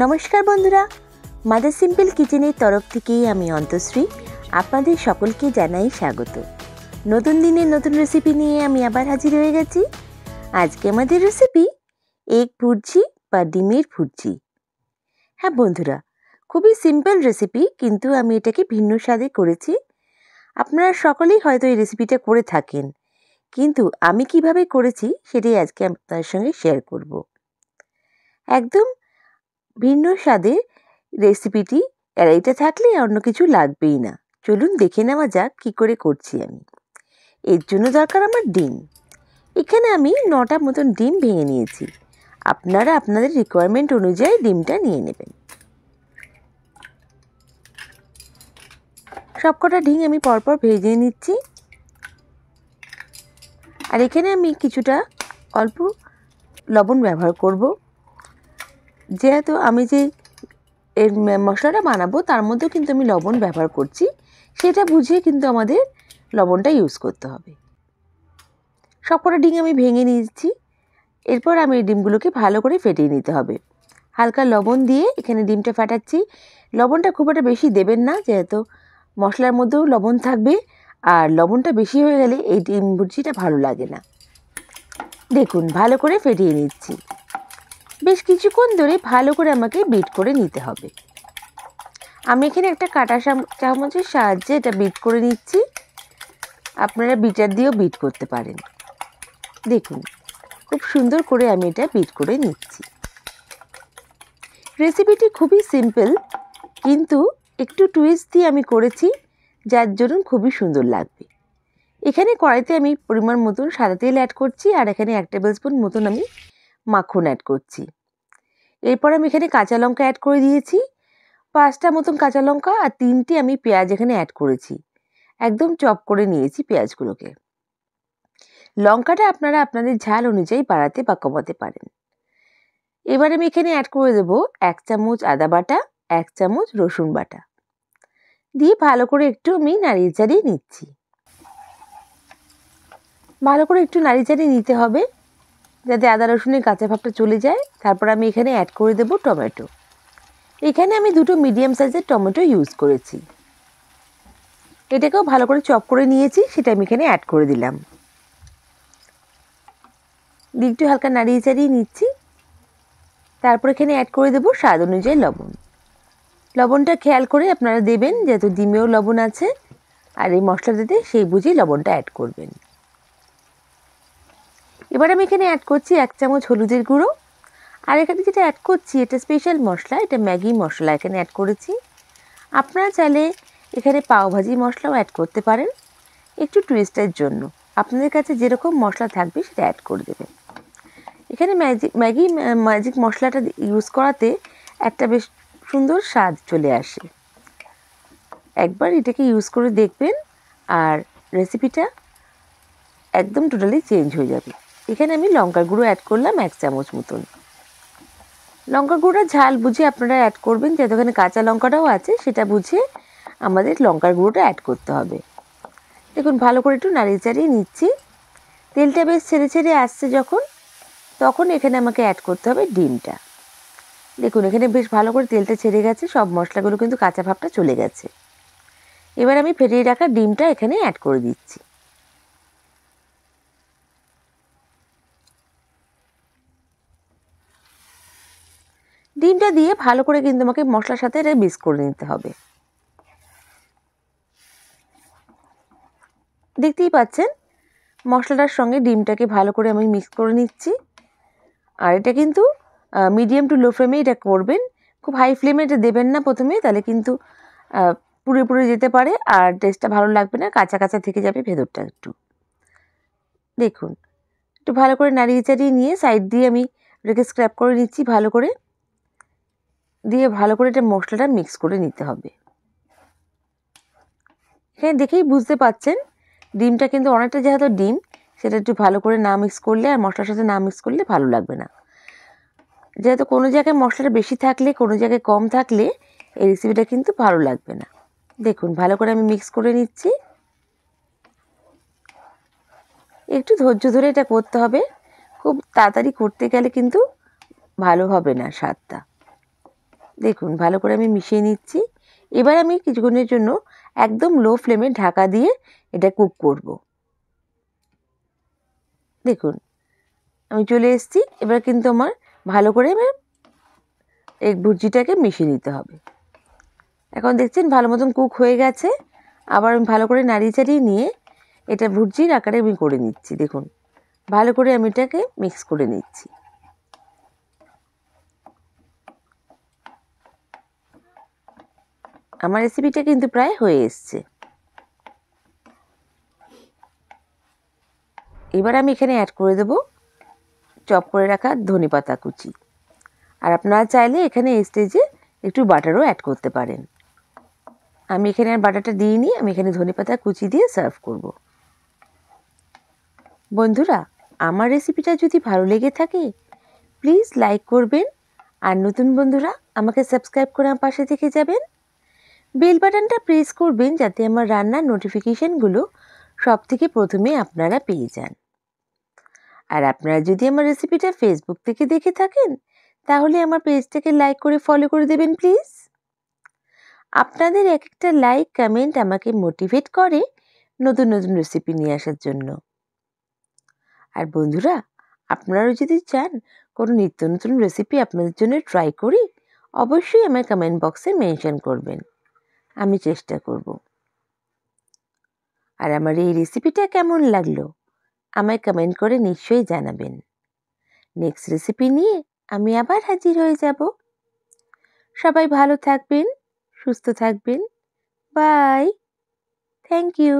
নমস্কার বন্ধুরা, mother simple কিচেনের তরফ থেকেই আমি অন্তশ্রী আপনাদের সকলকে জানাই স্বাগত। নতুন দিনের নতুন রেসিপি নিয়ে আমি আবার হাজির হয়ে গেছি। আজকে আমাদের রেসিপি এগ ভুর্জি বা ডিমের ভুর্জি। হ্যাঁ বন্ধুরা, খুবই সিম্পল রেসিপি, কিন্তু আমি এটাকে ভিন্ন স্বাদে করেছি। আপনারা সকলেই হয়তো এই রেসিপিটা করে থাকেন, কিন্তু আমি কিভাবে করেছি সেটাই আজকে আপনাদের সঙ্গে শেয়ার করব। একদম ভিন্ন স্বাদের রেসিপিটি, আর এটা থাকলে অন্য কিছু লাগবেই না। চলুন দেখে নেওয়া যাক কী করে করছি আমি। এর জন্য দরকার আমার ডিম। এখানে আমি 9টা মতন ডিম ভেঙে নিয়েছি। আপনারা আপনাদের রিকোয়ারমেন্ট অনুযায়ী ডিমটা নিয়ে নেবেন। সবকটা ডিম আমি পরপর ভেজে নিচ্ছি। আর এখানে আমি কিছুটা অল্প লবণ ব্যবহার করব, যেহেতু আমি যে এর মশলাটা বানাবো তার মধ্যেও কিন্তু আমি লবণ ব্যবহার করছি, সেটা বুঝে কিন্তু আমাদের লবণটা ইউজ করতে হবে। সবকটা ডিম আমি ভেঙে নিয়েছি। এরপর আমি এই ডিমগুলোকে ভালো করে ফেটিয়ে নিতে হবে। হালকা লবণ দিয়ে এখানে ডিমটা ফাটাচ্ছি। লবণটা খুব একটা বেশি দেবেন না, যেহেতু মশলার মধ্যেও লবণ থাকবে, আর লবণটা বেশি হয়ে গেলে এই ডিম ভুর্জিটা ভালো লাগে না। দেখুন, ভালো করে ফেটিয়ে নিচ্ছি। বেশ কিছুক্ষণ ধরে ভালো করে আমাকে বিট করে নিতে হবে। আমি এখানে একটা কাঁটা চামচের সাহায্যে এটা বিট করে নিচ্ছি। আপনারা বিটার দিয়েও বিট করতে পারেন। দেখুন, খুব সুন্দর করে আমি এটা বিট করে নিচ্ছি। রেসিপিটি খুবই সিম্পল, কিন্তু একটু টুইস্ট দিয়ে আমি করেছি, যার জন্য খুবই সুন্দর লাগবে। এখানে কড়াইতে আমি পরিমাণ মতন সাদা তেল অ্যাড করছি, আর এখানে 1 টেবিল স্পুন মতন আমি মাখন অ্যাড করছি। এরপর আমি এখানে কাঁচা লঙ্কা অ্যাড করে দিয়েছি, 5টা মতন কাঁচা লঙ্কা, আর 3টে আমি পেঁয়াজ এখানে অ্যাড করেছি। একদম চপ করে নিয়েছি পেঁয়াজগুলোকে। লঙ্কাটা আপনারা আপনাদের ঝাল অনুযায়ী বাড়াতে বা কমাতে পারেন। এবার আমি এখানে অ্যাড করে দেবো 1 চামচ আদা বাটা, 1 চামচ রসুন বাটা দিয়ে ভালো করে একটু আমি নাড়িয়ে চাড়িয়ে নিচ্ছি। ভালো করে একটু নাড়িয়ে চাড়িয়ে নিতে হবে, যাতে আদা রসুনের কাঁচা ভাবটা চলে যায়। তারপর আমি এখানে অ্যাড করে দেবো টমেটো। এখানে আমি 2টো মিডিয়াম সাইজের টমেটো ইউজ করেছি। এটাকেও ভালো করে চপ করে নিয়েছি, সেটা আমি এখানে অ্যাড করে দিলাম। দিয়ে একটু হালকা নাড়িয়ে চাড়িয়ে নিচ্ছি। তারপর এখানে অ্যাড করে দেবো স্বাদ অনুযায়ী লবণ। লবণটা খেয়াল করে আপনারা দেবেন, যেহেতু ডিমেও লবণ আছে, আর এই মশলাটাতে সেই বুঝেই লবণটা অ্যাড করবেন। এবার আমি এখানে অ্যাড করছি 1 চামচ হলুদের গুঁড়ো। আর এখানে যেটা অ্যাড করছি এটা স্পেশাল মশলা, এটা ম্যাগি মশলা এখানে অ্যাড করেছি। আপনারা চাইলে এখানে পাওভাজি মশলাও অ্যাড করতে পারেন, একটু টুইস্টের জন্য। আপনাদের কাছে যেরকম মশলা থাকবে সেটা অ্যাড করে দেবেন। এখানে ম্যাজিক মশলাটা ইউজ করাতে একটা বেশ সুন্দর স্বাদ চলে আসে। একবার এটাকে ইউজ করে দেখবেন, আর রেসিপিটা একদম টোটালি চেঞ্জ হয়ে যাবে। এখানে আমি লঙ্কার গুঁড়ো অ্যাড করলাম 1 চামচ মতন। লঙ্কার গুঁড়োটা ঝাল বুঝে আপনারা অ্যাড করবেন, যেহেতু এখানে কাঁচা লঙ্কাটাও আছে, সেটা বুঝে আমাদের লঙ্কার গুঁড়োটা অ্যাড করতে হবে। দেখুন, ভালো করে একটু নাড়িয়ে চাড়িয়ে নিচ্ছি। তেলটা বেশ ছেড়ে ছেড়ে আসছে যখন, তখন এখানে আমাকে অ্যাড করতে হবে ডিমটা। দেখুন, এখানে বেশ ভালো করে তেলটা ছেড়ে গেছে, সব মশলাগুলো কিন্তু কাঁচা ভাবটা চলে গেছে। এবার আমি ফেটিয়ে রাখা ডিমটা এখানে অ্যাড করে দিচ্ছি। ডিমটা দিয়ে ভালো করে কিন্তু আমাকে মশলার সাথে এটা মিক্স করে নিতে হবে। দেখতেই পাচ্ছেন, মশলাটার সঙ্গে ডিমটাকে ভালো করে আমি মিক্স করে নিচ্ছি। আর এটা কিন্তু মিডিয়াম টু লো ফ্লেমে এটা করবেন, খুব হাই ফ্লেমে এটা দেবেন না প্রথমে, তাহলে কিন্তু পুড়ে পুড়ে যেতে পারে, আর টেস্টটা ভালো লাগবে না, কাঁচা কাঁচা থেকে যাবে ভেতরটা একটু। দেখুন, একটু ভালো করে নাড়িয়ে চাড়িয়ে নিয়ে সাইড দিয়ে আমি এটাকে স্ক্র্যাপ করে নিচ্ছি ভালো করে, দিয়ে ভালো করে এটা মশলাটা মিক্স করে নিতে হবে। এখানে দেখেই বুঝতে পাচ্ছেন ডিমটা কিন্তু অনেকটা, যেহেতু ডিম, সেটা একটু ভালো করে না মিক্স করলে, আর মশলার সাথে না মিক্স করলে ভালো লাগবে না। যেহেতু কোনো জায়গায় মশলাটা বেশি থাকলে, কোনো জায়গায় কম থাকলে এই রেসিপিটা কিন্তু ভালো লাগবে না। দেখুন, ভালো করে আমি মিক্স করে নিচ্ছি। একটু ধৈর্য ধরে এটা করতে হবে, খুব তাড়াতাড়ি করতে গেলে কিন্তু ভালো হবে না স্বাদটা। দেখুন ভালো করে আমি মিশিয়ে নিচ্ছি। এবার আমি কিছুক্ষণের জন্য একদম লো ফ্লেমে ঢাকা দিয়ে এটা কুক করব। দেখুন আমি চলে এসেছি। এবার কিন্তু আমার ভালো করে এই ভুর্জিটাকে মিশিয়ে নিতে হবে। এখন দেখছেন ভালো মতন কুক হয়ে গেছে। আবার আমি ভালো করে নাড়িয়ে চাড়িয়ে নিয়ে এটা ভুর্জির আকারে আমি করে নিচ্ছি। দেখুন ভালো করে আমি এটাকে মিক্স করে নিচ্ছি। আমার রেসিপিটা কিন্তু প্রায় হয়ে এসছে। এবার আমি এখানে অ্যাড করে দেব চপ করে রাখা ধনেপাতা কুচি। আর আপনারা চাইলে এখানে এই স্টেজে একটু বাটারও অ্যাড করতে পারেন। আমি এখানে আর বাটারটা দিইনি, আমি এখানে ধনেপাতা কুচি দিয়ে সার্ভ করব। বন্ধুরা, আমার রেসিপিটা যদি ভালো লেগে থাকে প্লিজ লাইক করবেন, আর নতুন বন্ধুরা আমাকে সাবস্ক্রাইব করে আমার পাশে থেকে যাবেন। বেল বাটনটা প্রেস করবেন যাতে আমার রান্নার নোটিফিকেশনগুলো সব থেকে প্রথমে আপনারা পেয়ে যান। আর আপনারা যদি আমার রেসিপিটা ফেসবুক থেকে দেখে থাকেন তাহলে আমার পেজটাকে লাইক করে ফলো করে দেবেন প্লিজ। আপনাদের এক একটা লাইক কমেন্ট আমাকে মোটিভেট করে নতুন নতুন রেসিপি নিয়ে আসার জন্য। আর বন্ধুরা, আপনারাও যদি চান কোনো নিত্য নতুন রেসিপি আপনাদের জন্য ট্রাই করি অবশ্যই আমার কমেন্ট বক্সে মেনশন করবেন, আমি চেষ্টা করব। আর আমার এই রেসিপিটা কেমন লাগলো আমায় কমেন্ট করে নিশ্চয়ই জানাবেন। নেক্সট রেসিপি নিয়ে আমি আবার হাজির হয়ে যাব। সবাই ভালো থাকবেন, সুস্থ থাকবেন। বাই। Thank you.